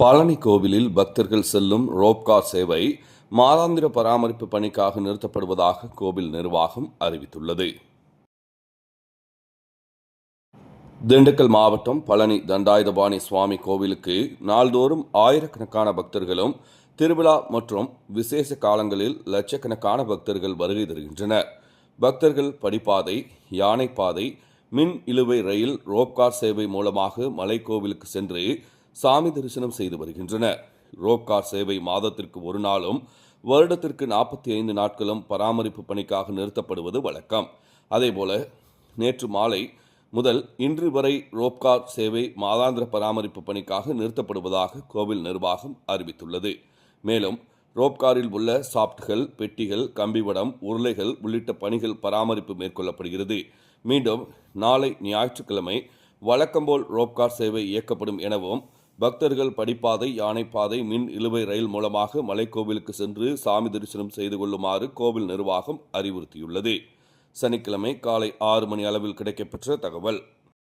பழனி கோவிலில் பக்தர்கள் செல்லும் ரோப்கார் சேவை மாதாந்திர பராமரிப்பு பணிக்காக நிறுத்தப்படுவதாக கோவில் நிர்வாகம் அறிவித்துள்ளது. திண்டுக்கல் மாவட்டம் பழனி தண்டாயுதபாணி சுவாமி கோவிலுக்கு நாள்தோறும் ஆயிரக்கணக்கான பக்தர்களும் திருவிழா மற்றும் விசேஷ காலங்களில் லட்சக்கணக்கான பக்தர்கள் வருகை தருகின்றனர். பக்தர்கள் படிப்பாதை, யானைப்பாதை, மின் இழுவை ரயில், ரோப்கார் சேவை மூலமாக மலைக்கோவிலுக்கு சென்று சாமி தரிசனம் செய்து வருகின்றனர். ரோப்கார் சேவை மாதத்திற்கு ஒரு நாளும் வருடத்திற்கு 45 நாட்களும் பராமரிப்பு பணிக்காக நிறுத்தப்படுவது வழக்கம். அதேபோல நேற்று மாலை முதல் இன்று வரை ரோப்கார் சேவை மாதாந்திர பராமரிப்பு பணிக்காக நிறுத்தப்படுவதாக கோவில் நிர்வாகம் அறிவித்துள்ளது. மேலும் ரோப்காரில் உள்ள சாப்ட்கள், பெட்டிகள், கம்பிவடம், உருளைகள் உள்ளிட்ட பணிகள் பராமரிப்பு மேற்கொள்ளப்படுகிறது. மீண்டும் நாளை ஞாயிற்றுக்கிழமை வழக்கம்போல் ரோப்கார் சேவை இயக்கப்படும் எனவும் பக்தர்கள் படிப்பாதை, யானைப்பாதை, மின் இழுவை ரயில் மூலமாக மலைக்கோவிலுக்கு சென்று சாமி தரிசனம் செய்து கொள்ளுமாறு கோவில் நிர்வாகம் அறிவுறுத்தியுள்ளது. சனிக்கிழமை காலை 6 மணி அளவில் கிடைக்கப்பெற்ற தகவல்.